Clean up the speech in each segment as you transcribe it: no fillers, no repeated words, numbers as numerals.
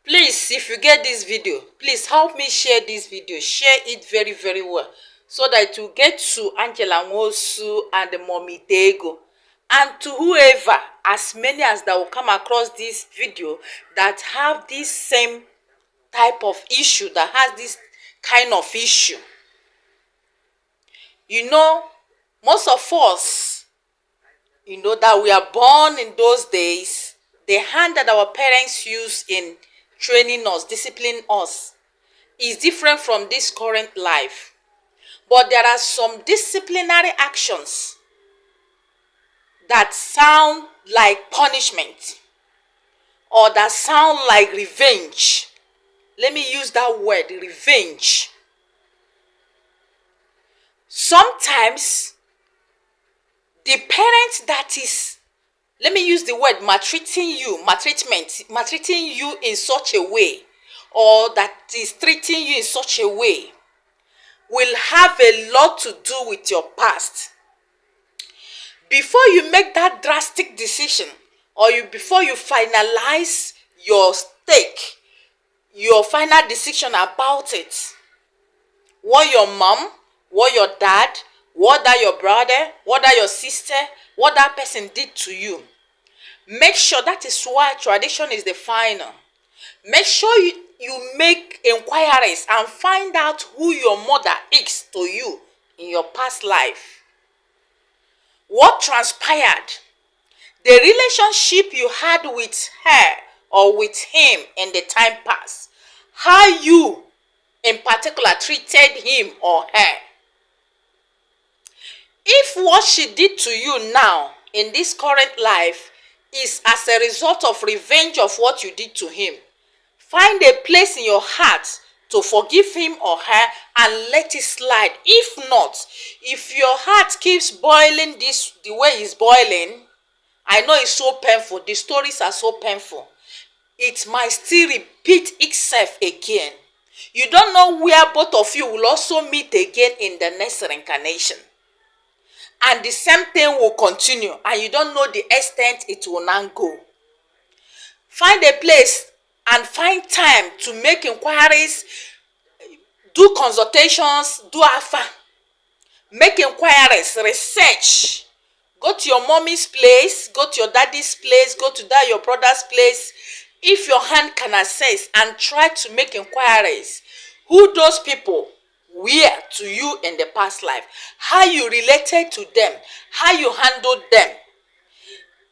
Please, if you get this video, please help me share this video. Share it very, very well, so that it will get to Angela Nwosu and the Mommy Tego, and to whoever, as many as that will come across this video that have this same type of issue, that has this kind of issue. You know, most of us, that we are born in those days, the hand that our parents use in training us, disciplining us, is different from this current life. But there are some disciplinary actions that sound like punishment, or that sound like revenge. Let me use that word, revenge. Sometimes the parent that is, let me use the word maltreating you in such a way, or that is treating you in such a way, will have a lot to do with your past. Before you make that drastic decision, or before you finalize your stake, your final decision about it, what your mom, what your dad, what that your brother, what that your sister, what that person did to you, make sure, that is why tradition is the final. Make sure you make inquiries and find out who your mother is to you in your past life. What transpired, the relationship you had with her or with him in the time past, how you in particular treated him or her. If what she did to you now in this current life is as a result of revenge of what you did to him, find a place in your heart to forgive him or her and let it slide. If not, if your heart keeps boiling the way it's boiling, I know it's so painful, the stories are so painful, it might still repeat itself again. You don't know where both of you will also meet again in the next reincarnation. And the same thing will continue, and you don't know the extent it will now go. Find a place and find time to make inquiries, do consultations, do AFA, make inquiries, research. Go to your mommy's place, go to your daddy's place, go to that your brother's place, if your hand can access, and try to make inquiries. Who those people were to you in the past life, how you related to them, how you handled them,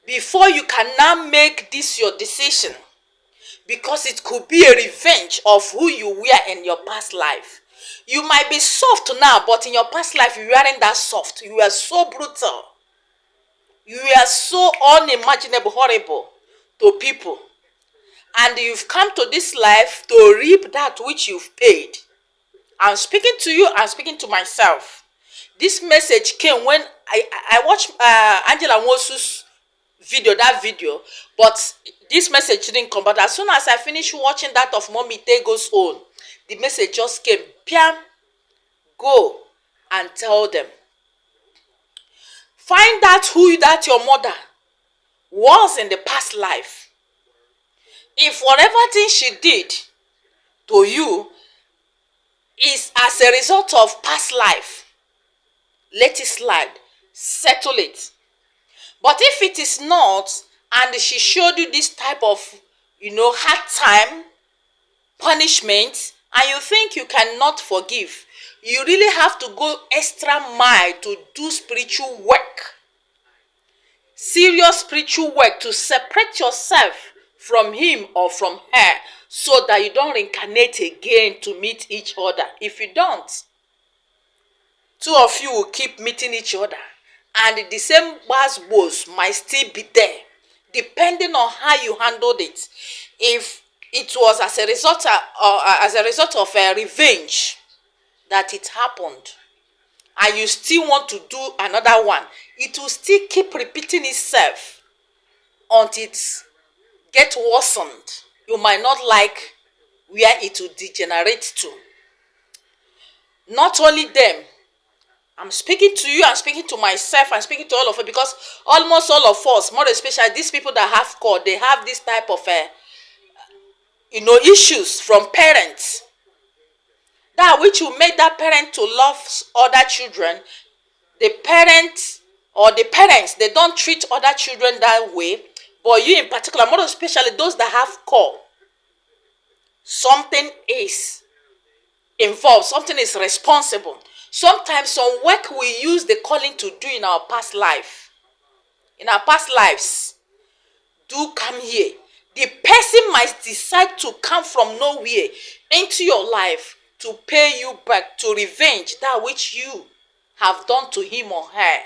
before you can now make this your decision, because it could be a revenge of who you were in your past life. You might be soft now, but in your past life you weren't that soft. You were so brutal. You were so unimaginable, horrible to people. And you've come to this life to reap that which you've paid. I'm speaking to you, I'm speaking to myself. This message came when I watched Angela Nwosu's video, but this message didn't come. But as soon as I finished watching that of Mommy Tego's own, the message just came. Piam, go and tell them. Find out who that your mother was in the past life. If whatever thing she did to you is as a result of past life, let it slide, settle it. But if it is not, and she showed you this type of, hard time, punishment, and you think you cannot forgive, you really have to go extra mile to do spiritual work. Serious spiritual work to separate yourself from him or from her, so that you don't reincarnate again to meet each other. If you don't, two of you will keep meeting each other, and the same buzzwords might still be there, depending on how you handled it. If it was as a result of a revenge that it happened, and you still want to do another one, it will still keep repeating itself until it gets worsened. You might not like where it will degenerate to. Not only them, I'm speaking to you, I'm speaking to myself, I'm speaking to all of you, because almost all of us, more especially these people that have called, they have this type of issues from parents, that which will make that parent to love other children, the parents they don't treat other children that way, but you in particular, more especially those that have call, something is involved, something is responsible. Sometimes some work we use the calling to do in our past lives do come here. The person might decide to come from nowhere into your life to pay you back, to revenge that which you have done to him or her.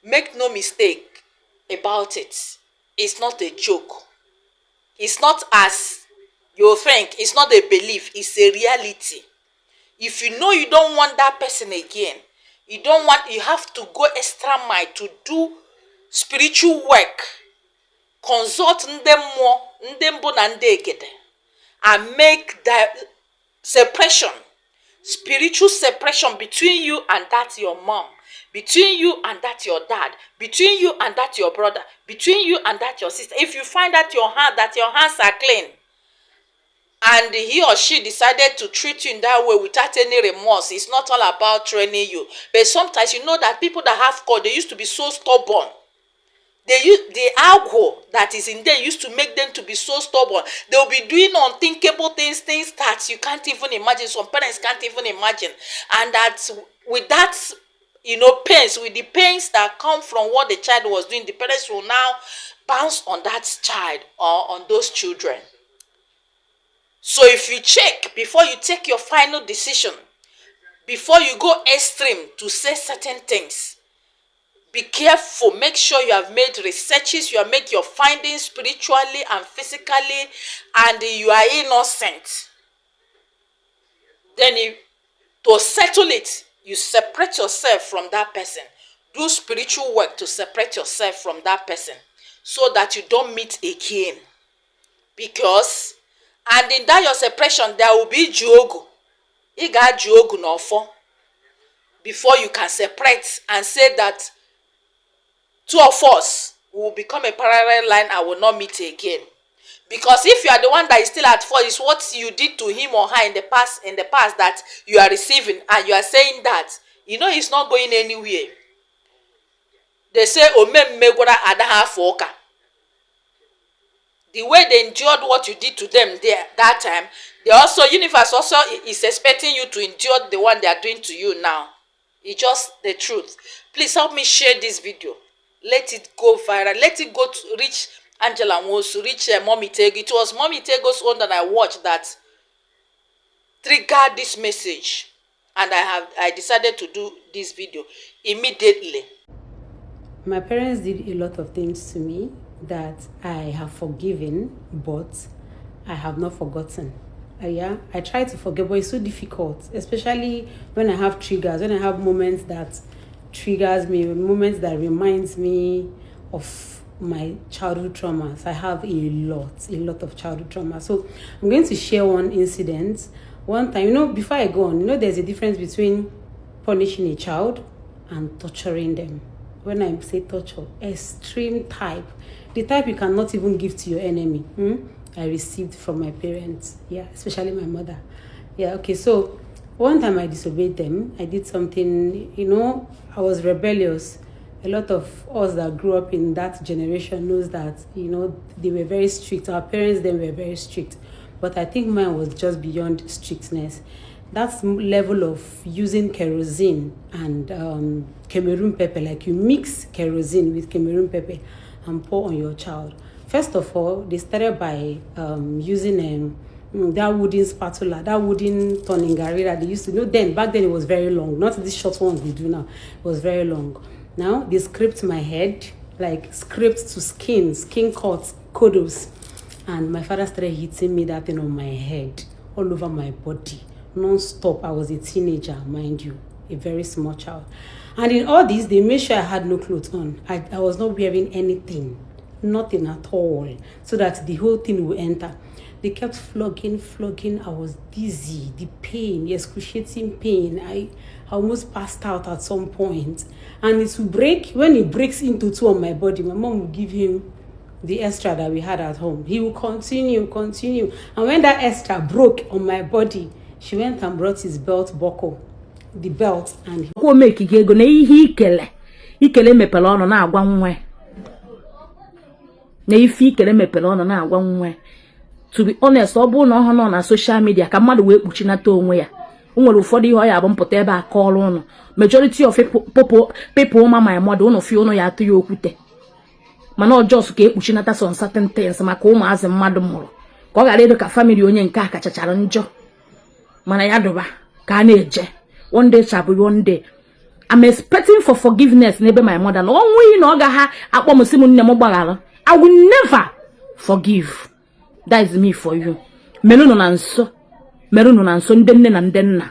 Make no mistake about it. It's not a joke. It's not as you think. It's not a belief. It's a reality. If you know you don't want that person again, you have to go extra mile to do spiritual work. Consult ndemmo na ndegede, and make that separation, spiritual separation between you and that your mom, between you and that your dad, between you and that your brother, between you and that your sister. If you find that your hands are clean, and he or she decided to treat you in that way without any remorse, it's not all about training you. But sometimes that people that have called, they used to be so stubborn. The alcohol that is in there used to make them to be so stubborn. They'll be doing unthinkable things that you can't even imagine. Some parents can't even imagine. And that with that, pains, with the pains that come from what the child was doing, the parents will now bounce on that child or on those children. So if you check before you take your final decision, before you go extreme to say certain things, be careful. Make sure you have made researches, you have made your findings spiritually and physically, and you are innocent. Then to settle it, you separate yourself from that person. Do spiritual work to separate yourself from that person so that you don't meet again. Because, and in that your separation, there will be juogu. You got juogu no for. Before you can separate and say that two of us will become a parallel line and will not meet again. Because if you are the one that is still at fault, it's what you did to him or her in the past that you are receiving, and you are saying that it's not going anywhere. They say the way they endured what you did to them that time, universe also is expecting you to endure the one they are doing to you now. It's just the truth. Please help me share this video. Let it go viral. Let it go to reach Angela Nwosu, reach Mommy Tego. It was Mommy Tego's own that I watched that triggered this message, and I decided to do this video immediately. My parents did a lot of things to me that I have forgiven, but I have not forgotten. I try to forget, but it's so difficult, especially when I have triggers, when I have moments that triggers me, moments that reminds me of my childhood traumas. I have a lot of childhood trauma. So I'm going to share one incident. One time, before I go on, there's a difference between punishing a child and torturing them. When I say torture, extreme type, the type you cannot even give to your enemy. I received from my parents, especially my mother. So one time I disobeyed them. I did something, I was rebellious. A lot of us that grew up in that generation knows that, they were very strict. Our parents then were very strict. But I think mine was just beyond strictness. That level of using kerosene and Cameroon pepper, like you mix kerosene with Cameroon pepper and pour on your child. First of all, they started by using that wooden spatula, that wooden turning gari that they used to. Back then it was very long. Not these short ones we do now. It was very long. Now they scraped my head, like scraped to skin cuts, kodos. And my father started hitting me that thing on my head, all over my body, non-stop. I was a teenager, mind you, a very small child. And in all this, they made sure I had no clothes on. I was not wearing anything, nothing at all, so that the whole thing would enter. They kept flogging. I was dizzy, the pain, the excruciating pain. I almost passed out at some point. And it would break. When it breaks into two on my body, my mom would give him the extra that we had at home. He will continue. And when that extra broke on my body, she went and brought his belt buckle, the belt, and he make ego na ihe ikele mepere ọnụ na-agwa nwa na ife ikele mepere ọnụ na-agwa nwa. To be honest, ọ bụ na ọ nọ na social media ka mmadụ wee kpuchinata onwe ya. O nwere ụfọdụ ihe ọ ya bụ mpụta ebe a kọọrọ ụnụ. Majority of people ma my mother ụnụ fi ụnụ ya atụ ya okwute. Mana ọ just ka ekpuchinata some certain things maka ụmụazị mmadụ mụrụ. Ka ọ ghara ịdị ka family onye nke a kachachara njọ. Mana ya dụba ka a na-eje. One day shall be one day. I'm expecting for forgiveness n'ebe my mother. No onwe na ọ ga ha akpọ m si m nne m gbaghara. I will never forgive. That is me for you. Merunu na nso ndị nne na ndị nna.